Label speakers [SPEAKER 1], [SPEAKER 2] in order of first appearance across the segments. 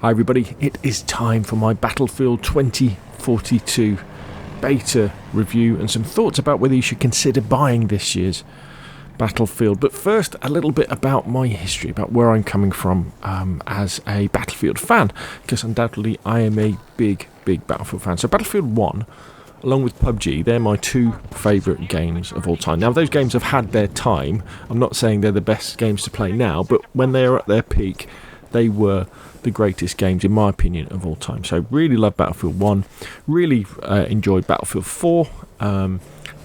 [SPEAKER 1] Hi everybody, it is time for my Battlefield 2042 beta review and some thoughts about whether you should consider buying this year's Battlefield. But first, a little bit about my history, about where I'm coming from as a Battlefield fan, because undoubtedly I am a big Battlefield fan. So Battlefield 1, along with PUBG, they're my two favourite games of all time. Now, those games have had their time. I'm not saying they're the best games to play now, but when they are at their peak, they were the greatest games, in my opinion, of all time. So really love Battlefield 1, really enjoyed Battlefield 4,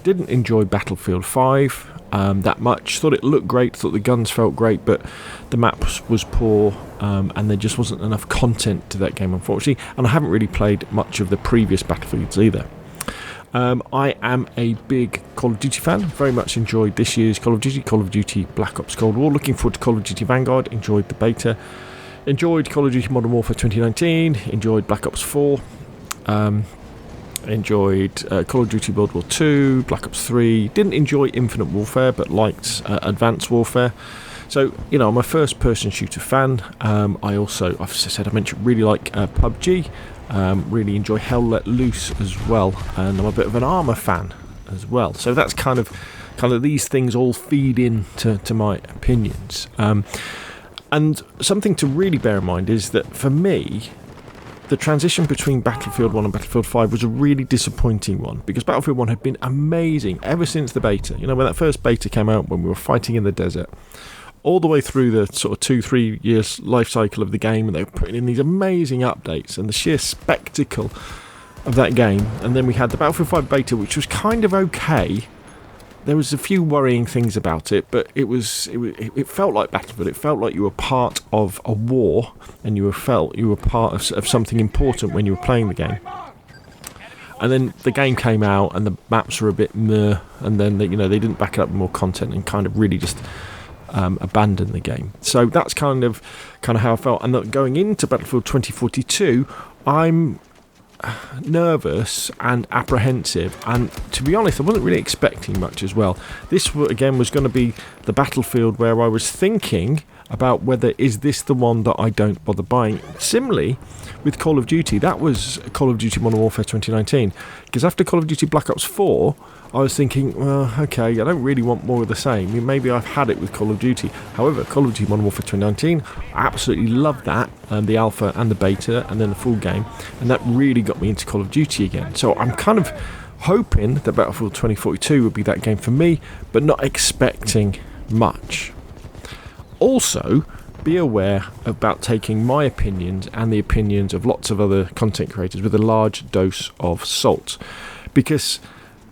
[SPEAKER 1] didn't enjoy Battlefield 5 that much. Thought it looked great, thought the guns felt great, but the map was poor, and there just wasn't enough content to that game, unfortunately. And I haven't really played much of the previous Battlefields either. I am a big Call of Duty fan, very much enjoyed this year's Call of Duty Black Ops Cold War, looking forward to Call of Duty Vanguard, enjoyed the beta, enjoyed Call of Duty Modern Warfare 2019, enjoyed Black Ops 4, enjoyed Call of Duty World War 2, Black Ops 3, didn't enjoy Infinite Warfare but liked Advanced Warfare. So, you know, I'm a first person shooter fan. I also, I mentioned, really like PUBG. Really enjoy Hell Let Loose as well, and I'm a bit of an Armour fan as well. So that's kind of these things all feed in to my opinions. And something to really bear in mind is that for me, the transition between Battlefield 1 and Battlefield 5 was a really disappointing one, because Battlefield 1 had been amazing ever since the beta. You know, when that first beta came out, when we were fighting in the desert, all the way through the sort of 2-3 years life cycle of the game, and they were putting in these amazing updates and the sheer spectacle of that game. And then we had the Battlefield 5 beta, which was kind of okay. There was a few worrying things about it, but it felt like Battlefield. It felt like you were part of a war, and you were part of something important when you were playing the game. And then the game came out, and the maps were a bit meh, and then they didn't back it up with more content, and kind of really just abandon the game. So that's kind of how I felt. And going into Battlefield 2042, I'm nervous and apprehensive, and to be honest, I wasn't really expecting much as well. This again was going to be the Battlefield where I was thinking about whether is this the one that I don't bother buying. Similarly with Call of Duty, that was Call of Duty Modern Warfare 2019, because after Call of Duty Black Ops 4 I was thinking, well, okay, I don't really want more of the same. I mean, maybe I've had it with Call of Duty. However, Call of Duty Modern Warfare 2019, I absolutely loved that, the alpha and the beta, and then the full game, and that really got me into Call of Duty again. So I'm kind of hoping that Battlefield 2042 would be that game for me, but not expecting much. Also, be aware about taking my opinions and the opinions of lots of other content creators with a large dose of salt, because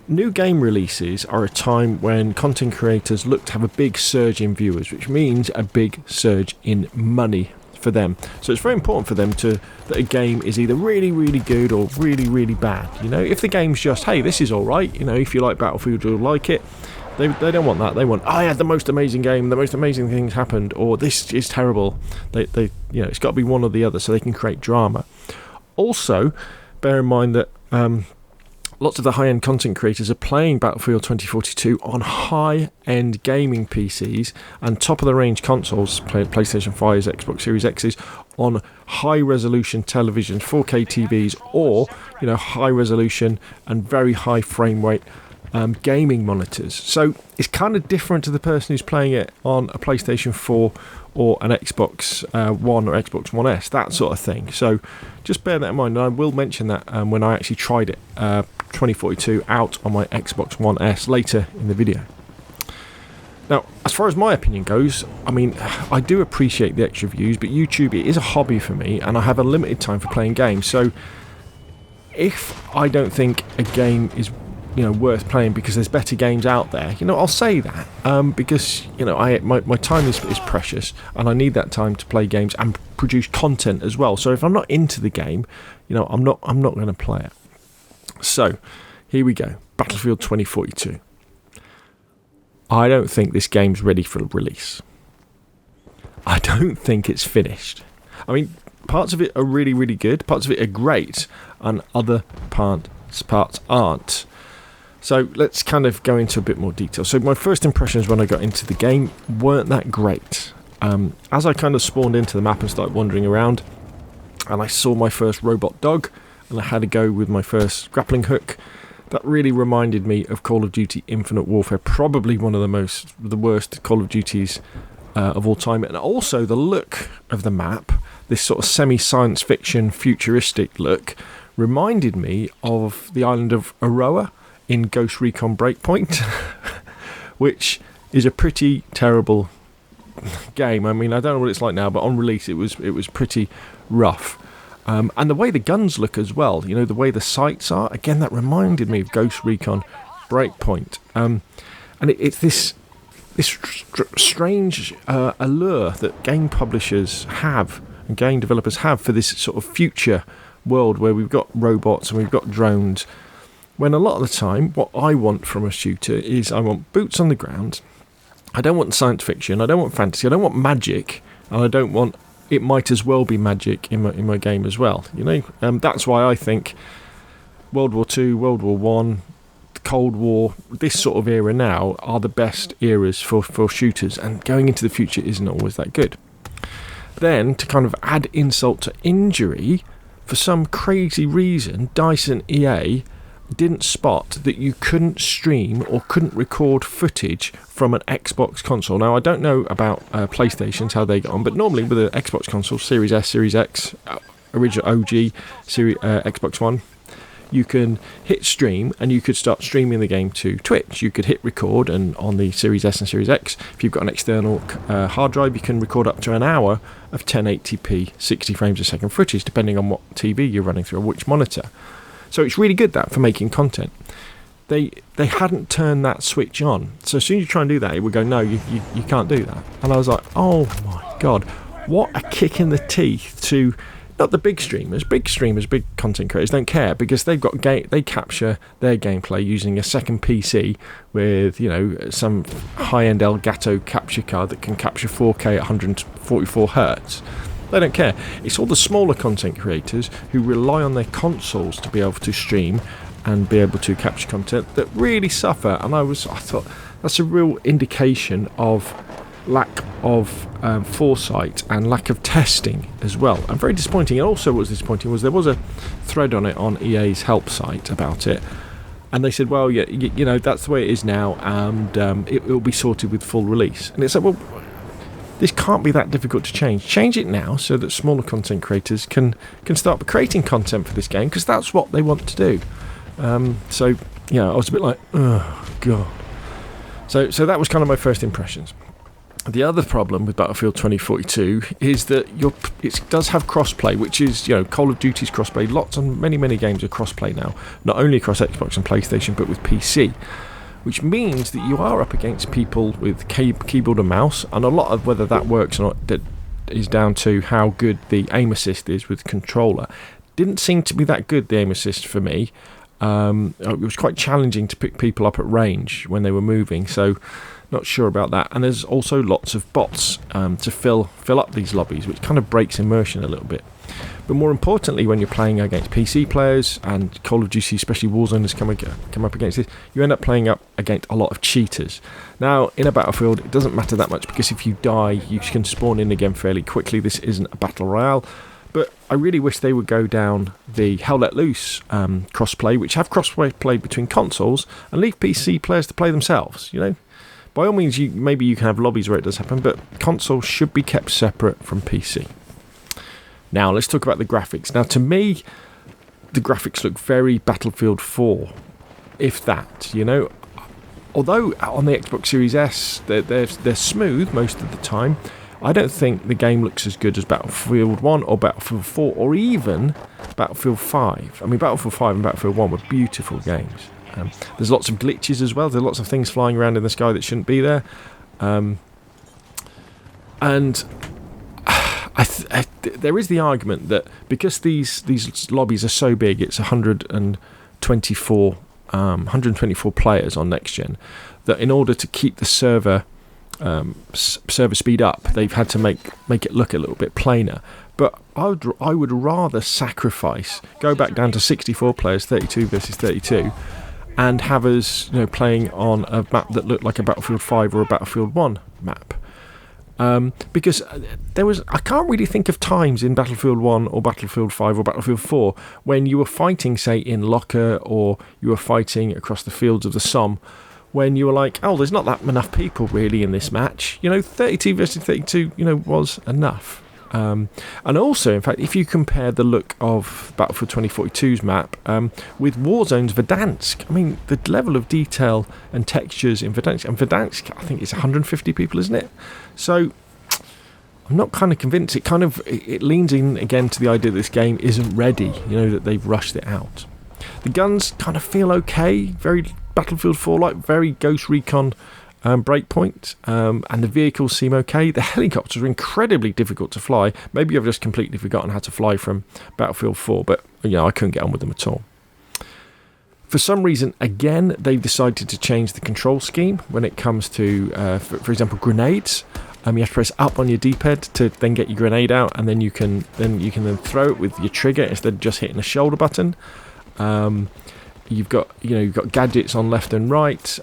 [SPEAKER 1] new game releases are a time when content creators look to have a big surge in viewers, which means a big surge in money for them. So it's very important for them that a game is either really good or really bad. You know, if the game's just, hey, this is all right, you know, if you like Battlefield, you'll like it. They don't want that. They want, I had the most amazing game, the most amazing things happened, or this is terrible. It's got to be one or the other, so they can create drama. Also, bear in mind that lots of the high-end content creators are playing Battlefield 2042 on high-end gaming PCs and top-of-the-range consoles, PlayStation 5s, Xbox Series X's, on high-resolution televisions, 4K TVs, or high-resolution and very high frame rate gaming monitors. So it's kind of different to the person who's playing it on a PlayStation 4 or an Xbox One or Xbox One S, that sort of thing. So just bear that in mind, and I will mention that when I actually tried it 2042 out on my Xbox One S later in the video. Now, as far as my opinion goes, I mean, I do appreciate the extra views, but YouTube, it is a hobby for me, and I have a limited time for playing games. So if I don't think a game is worth playing because there's better games out there, I'll say that, because my time is precious, and I need that time to play games and produce content as well. So if I'm not into the game, I'm not going to play it. So here we go, Battlefield 2042. I don't think this game's ready for release. I don't think it's finished. I mean, parts of it are really good, parts of it are great, and other parts aren't. So let's kind of go into a bit more detail. So my first impressions when I got into the game weren't that great. As I kind of spawned into the map and started wandering around, and I saw my first robot dog, and I had to go with my first grappling hook. That really reminded me of Call of Duty Infinite Warfare, probably one of the worst Call of Duties of all time. And also the look of the map, this sort of semi-science fiction futuristic look, reminded me of the island of Aroa in Ghost Recon Breakpoint, which is a pretty terrible game. I mean, I don't know what it's like now, but on release it was pretty rough. And the way the guns look as well, you know, the way the sights are, again, that reminded me of Ghost Recon Breakpoint. And it's this strange allure that game publishers have and game developers have for this sort of future world where we've got robots and we've got drones, when a lot of the time what I want from a shooter is I want boots on the ground. I don't want science fiction, I don't want fantasy, I don't want magic, and I don't want it might as well be magic in my game as well, you know. That's why I think World War II, World War One, the Cold War, this sort of era now are the best eras for shooters, and going into the future isn't always that good. Then, to kind of add insult to injury, for some crazy reason, DICE and EA didn't spot that you couldn't stream or couldn't record footage from an Xbox console. Now, I don't know about PlayStations, how they get on, but normally with an Xbox console, Series S, Series X, original OG, Xbox One, you can hit stream and you could start streaming the game to Twitch. You could hit record, and on the Series S and Series X, if you've got an external hard drive, you can record up to an hour of 1080p 60 frames a second footage, depending on what TV you're running through or which monitor. So it's really good that for making content. They hadn't turned that switch on. So as soon as you try and do that, it would go, no, you can't do that. And I was like, oh my God, what a kick in the teeth to, not the big streamers, big content creators don't care, because they've got they capture their gameplay using a second PC with, you know, some high-end Elgato capture card that can capture 4K at 144 hertz. They don't care. It's all the smaller content creators who rely on their consoles to be able to stream and be able to capture content that really suffer. And I thought that's a real indication of lack of foresight and lack of testing as well. And very disappointing. And also what was disappointing was there was a thread on it on EA's help site about it. And they said, well, yeah, you know, that's the way it is now, and it will be sorted with full release. And it's like, well, this can't be that difficult to change. Change it now so that smaller content creators can start creating content for this game, because that's what they want to do. So, yeah, I was a bit like, oh, God. So that was kind of my first impressions. The other problem with Battlefield 2042 is that it does have crossplay, which is, you know, Call of Duty's crossplay. Many games are crossplay now, not only across Xbox and PlayStation, but with PC. Which means that you are up against people with keyboard and mouse, and a lot of whether that works or not is down to how good the aim assist is with the controller. Didn't seem to be that good, the aim assist, for me. It was quite challenging to pick people up at range when they were moving, so not sure about that. And there's also lots of bots to fill up these lobbies, which kind of breaks immersion a little bit. But more importantly, when you're playing against PC players, and Call of Duty, especially Warzone, has come up against this, you end up playing up against a lot of cheaters. Now, in a Battlefield, it doesn't matter that much, because if you die, you can spawn in again fairly quickly. This isn't a battle royale. But I really wish they would go down the Hell Let Loose crossplay, which have crossplay between consoles, and leave PC players to play themselves, you know. By all means, maybe you can have lobbies where it does happen, but consoles should be kept separate from PC. Now, let's talk about the graphics. Now, to me, the graphics look very Battlefield 4, if that, you know. Although on the Xbox Series S, they're smooth most of the time, I don't think the game looks as good as Battlefield 1 or Battlefield 4 or even Battlefield 5. I mean, Battlefield 5 and Battlefield 1 were beautiful games. There's lots of glitches as well. There's lots of things flying around in the sky that shouldn't be there. And there is the argument that because these lobbies are so big, it's 124 players on next gen, that in order to keep the server speed up, they've had to make it look a little bit plainer. But I would rather go back down to 64 players, 32 versus 32, and have us, you know, playing on a map that looked like a Battlefield 5 or a Battlefield 1 map. Because I can't really think of times in Battlefield 1 or Battlefield 5 or Battlefield 4 when you were fighting, say, in Locker, or you were fighting across the fields of the Somme, when you were like, oh, there's not that enough people really in this match. 32 versus 32, was enough. And also, in fact, if you compare the look of Battlefield 2042's map with Warzone's Verdansk, I mean, the level of detail and textures in Verdansk, and Verdansk, I think it's 150 people, isn't it? So I'm not kind of convinced. It leans in again to the idea that this game isn't ready, that they've rushed it out. The guns kind of feel okay, very Battlefield 4 like, very Ghost Recon Breakpoint, and the vehicles seem okay. The helicopters are incredibly difficult to fly. Maybe I've just completely forgotten how to fly from Battlefield 4, but I couldn't get on with them at all. For some reason, again, they've decided to change the control scheme when it comes to, for example, grenades. You have to press up on your D-pad to then get your grenade out, and then you can throw it with your trigger instead of just hitting the shoulder button. You've got gadgets on left and right.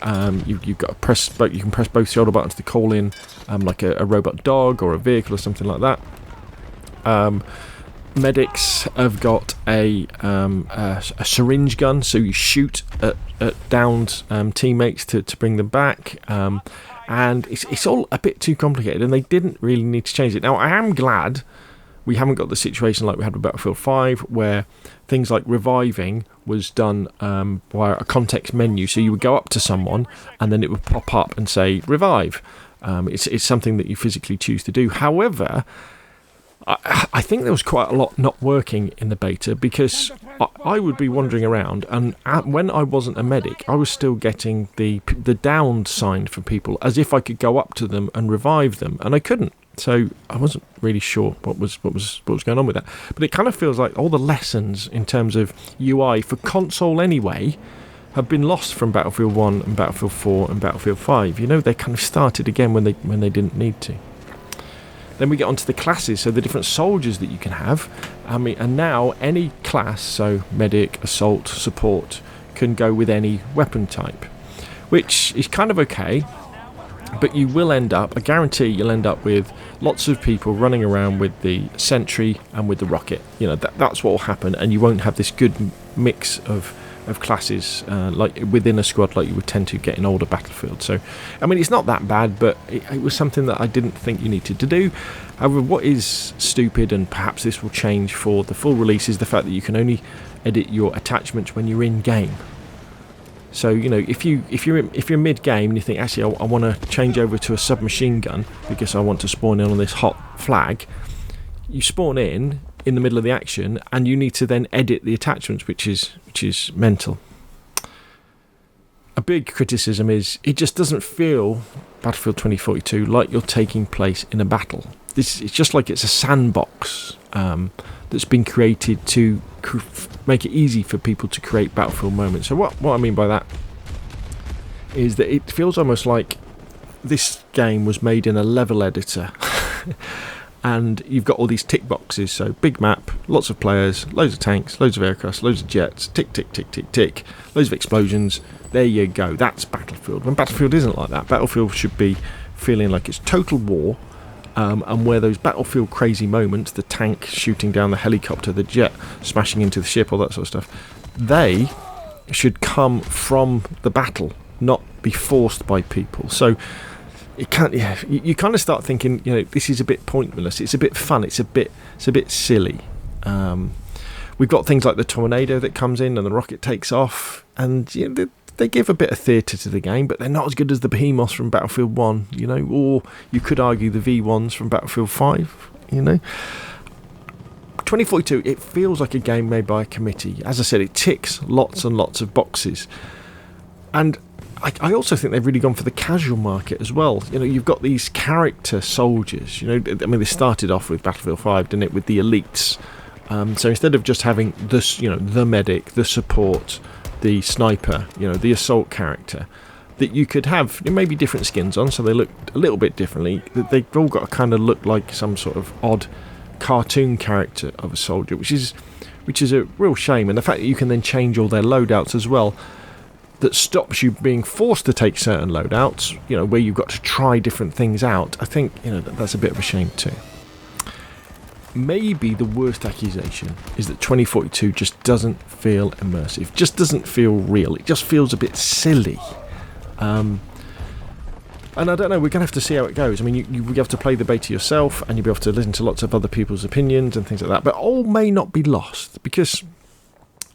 [SPEAKER 1] You've got you can press both shoulder buttons to call in like a robot dog or a vehicle or something like that. Medics have got a syringe gun, so you shoot at downed teammates to bring them back. And it's all a bit too complicated, and they didn't really need to change it. Now, I am glad we haven't got the situation like we had with Battlefield 5, where things like reviving was done via a context menu. So you would go up to someone, and then it would pop up and say, revive. It's something that you physically choose to do. However, I think there was quite a lot not working in the beta, because I would be wandering around, and when I wasn't a medic, I was still getting the downed sign from people as if I could go up to them and revive them, and I couldn't. So I wasn't really sure what was going on with that. But it kind of feels like all the lessons in terms of UI for console anyway have been lost from Battlefield 1 and Battlefield 4 and Battlefield 5. They kind of started again when they didn't need to. Then we get onto the classes, so the different soldiers that you can have. And now any class, so medic, assault, support, can go with any weapon type, which is kind of okay. But you will end up, I guarantee you'll end up with lots of people running around with the sentry and with the rocket. That's what will happen, and you won't have this good mix of classes like within a squad like you would tend to get in older Battlefield. So, I mean, it's not that bad, but it was something that I didn't think you needed to do. However, what is stupid, and perhaps this will change for the full release, is the fact that you can only edit your attachments when you're in game. So if you're mid game and you think, actually I want to change over to a submachine gun because I want to spawn in on this hot flag, you spawn in the middle of the action, and you need to then edit the attachments, which is mental. A big criticism is it just doesn't feel, Battlefield 2042, like you're taking place in a battle. It's just like it's a sandbox that's been created to make it easy for people to create Battlefield moments. So what I mean by that is that it feels almost like this game was made in a level editor. And you've got all these tick boxes, so big map, lots of players, loads of tanks, loads of aircraft, loads of jets, tick, tick, tick, tick, tick, loads of explosions. There you go, that's Battlefield. When Battlefield isn't like that. Battlefield should be feeling like it's total war, and where those Battlefield crazy moments, the tank shooting down the helicopter, the jet smashing into the ship, all that sort of stuff, they should come from the battle, not be forced by people. So it can't. Yeah, you kind of start thinking, this is a bit pointless. It's a bit fun. It's a bit silly. We've got things like the tornado that comes in and the rocket takes off, and they give a bit of theatre to the game, but they're not as good as the behemoths from Battlefield 1. Or you could argue the V1s from Battlefield 5. 2042, it feels like a game made by a committee. As I said, it ticks lots and lots of boxes, and I also think they've really gone for the casual market as well. You've got these character soldiers. They started off with Battlefield 5, didn't it, with the elites. So instead of just having this, the medic, the support, the sniper, the assault character, that you could have maybe different skins on, so they look a little bit differently. They've all got to kind of look like some sort of odd cartoon character of a soldier, which is a real shame. And the fact that you can then change all their loadouts as well. that stops you being forced to take certain loadouts, you know, where you've got to try different things out, I think, you know, that's a bit of a shame too. Maybe the worst accusation is that 2042 just doesn't feel immersive, just doesn't feel real. It just feels a bit silly. And I don't know, we're going to have to see how it goes. I mean, you have to play the beta yourself, and you'll be able to listen to lots of other people's opinions and things like that. But all may not be lost, because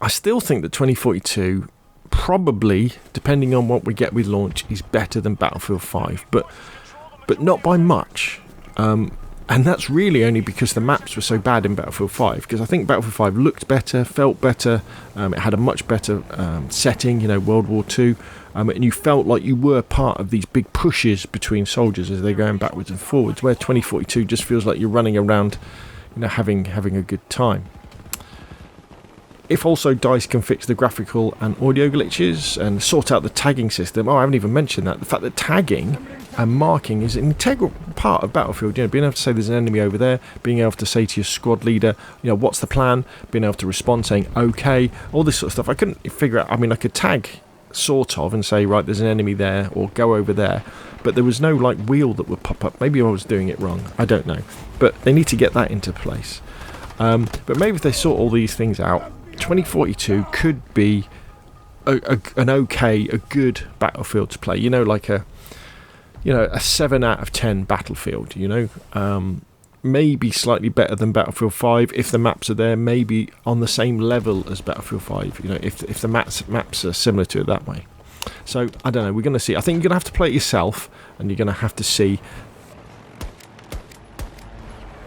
[SPEAKER 1] I still think that 2042, probably, depending on what we get with launch, is better than Battlefield 5. But not by much. And that's really only because the maps were so bad in Battlefield 5, because I think Battlefield 5 looked better, felt better, it had a much better setting, you know, World War II, and you felt like you were part of these big pushes between soldiers as they're going backwards and forwards, where 2042 just feels like you're running around, you know, having a good time. If also DICE can fix the graphical and audio glitches and sort out the tagging system, I haven't even mentioned that, the fact that tagging and marking is an integral part of Battlefield, you know, being able to say there's an enemy over there, being able to say to your squad leader, you know, what's the plan, being able to respond saying okay, all this sort of stuff. I couldn't figure out, I mean, I could tag sort of and say, right, there's an enemy there, or go over there, but there was no like wheel that would pop up. Maybe I was doing it wrong, I don't know, but they need to get that into place. But maybe if they sort all these things out, 2042 could be a good Battlefield to play, you know, like a 7 out of 10 Battlefield, you know, maybe slightly better than Battlefield 5 if the maps are there, maybe on the same level as Battlefield 5, you know, if the maps are similar to it that way. So I don't know, we're going to see. I think you're going to have to play it yourself, and you're going to have to see.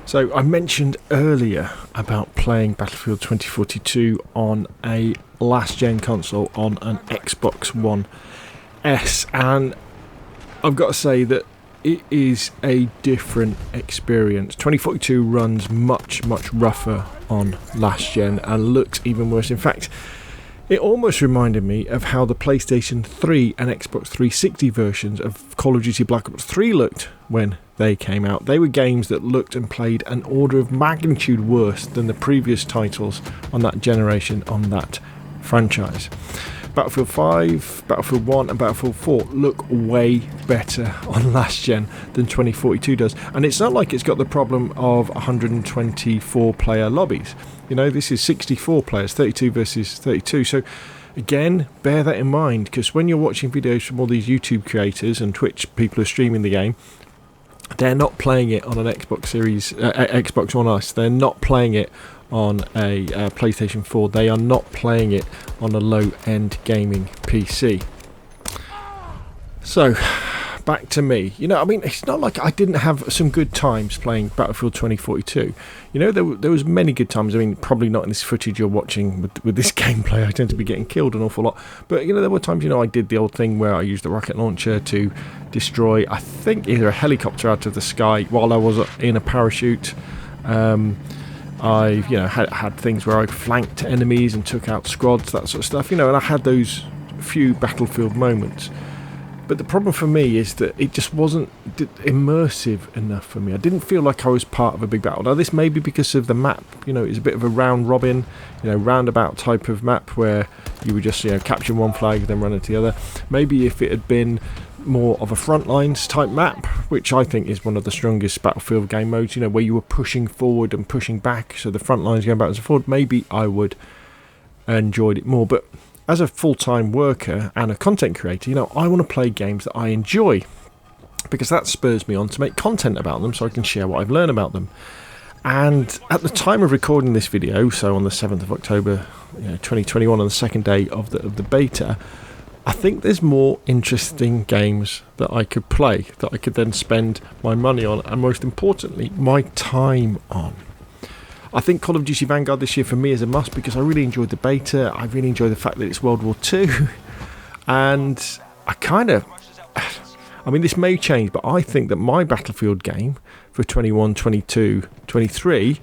[SPEAKER 1] So I mentioned earlier about playing Battlefield 2042 on a last-gen console, on an Xbox One S, and I've got to say that it is a different experience. 2042 runs much rougher on last-gen and looks even worse. In fact, it almost reminded me of how the PlayStation 3 and Xbox 360 versions of Call of Duty Black Ops 3 looked when they came out. They were games that looked and played an order of magnitude worse than the previous titles on that generation, on that franchise. Battlefield 5, Battlefield 1 and Battlefield 4 look way better on last gen than 2042 does. And it's not like it's got the problem of 124 player lobbies. You know, this is 64 players, 32 versus 32. So again, bear that in mind, because when you're watching videos from all these YouTube creators and Twitch people who are streaming the game, they're not playing it on an Xbox One S. They're not playing it on a PlayStation 4. They are not playing it on a low-end gaming PC. So, back to me. You know, I mean, it's not like I didn't have some good times playing Battlefield 2042. You know, there was many good times. I mean, probably not in this footage you're watching with this gameplay. I tend to be getting killed an awful lot. But, you know, there were times, you know, I did the old thing where I used the rocket launcher to destroy, I think, either a helicopter out of the sky while I was in a parachute. I, you know, had things where I flanked enemies and took out squads, that sort of stuff, you know, and I had those few Battlefield moments. But the problem for me is that it just wasn't immersive enough for me. I didn't feel like I was part of a big battle. Now, this may be because of the map. You know, it's a bit of a round robin, you know, roundabout type of map where you would just, you know, capture one flag, then run into the other. Maybe if it had been more of a frontlines type map, which I think is one of the strongest Battlefield game modes, you know, where you were pushing forward and pushing back, so the front lines going backwards and forward, maybe I would have enjoyed it more. But as a full-time worker and a content creator, you know, I want to play games that I enjoy, because that spurs me on to make content about them so I can share what I've learned about them. And at the time of recording this video, so on the 7th of October, you know, 2021, on the second day of the beta, I think there's more interesting games that I could play, that I could then spend my money on, and most importantly, my time on. I think Call of Duty Vanguard this year for me is a must, because I really enjoyed the beta. I really enjoy the fact that it's World War II. And I mean, this may change, but I think that my Battlefield game for 21, 22, 23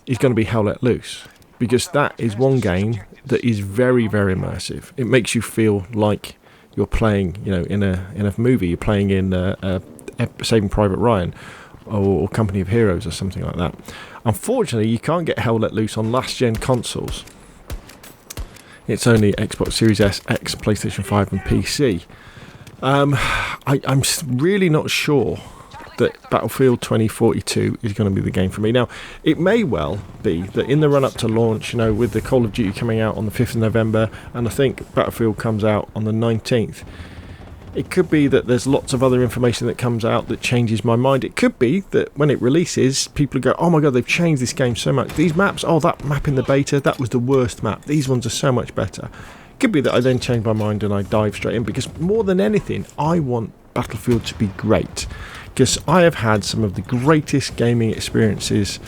[SPEAKER 1] is going to be Hell Let Loose. Because that is one game that is very, very immersive. It makes you feel like you're playing, you know, in a movie. You're playing in Saving Private Ryan or Company of Heroes or something like that. Unfortunately, you can't get Hell Let Loose on last-gen consoles. It's only Xbox Series S, X, PlayStation 5 and PC. I'm really not sure that Battlefield 2042 is going to be the game for me. Now, it may well be that in the run-up to launch, you know, with the Call of Duty coming out on the 5th of November, and I think Battlefield comes out on the 19th, it could be that there's lots of other information that comes out that changes my mind. It could be that when it releases, people go, oh my god, they've changed this game so much. These maps, oh, that map in the beta, that was the worst map. These ones are so much better. It could be that I then change my mind and I dive straight in, because more than anything, I want Battlefield to be great. Because I have had some of the greatest gaming experiences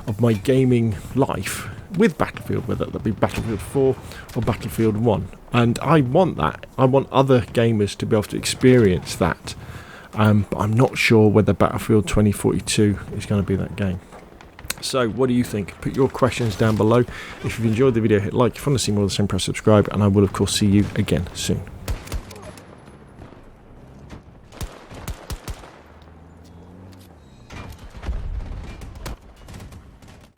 [SPEAKER 1] of my gaming life with Battlefield, whether that be Battlefield 4 or Battlefield 1. And I want that. I want other gamers to be able to experience that. But I'm not sure whether Battlefield 2042 is going to be that game. So what do you think? Put your questions down below. If you've enjoyed the video, hit like. If you want to see more of the same, press subscribe. And I will, of course, see you again soon.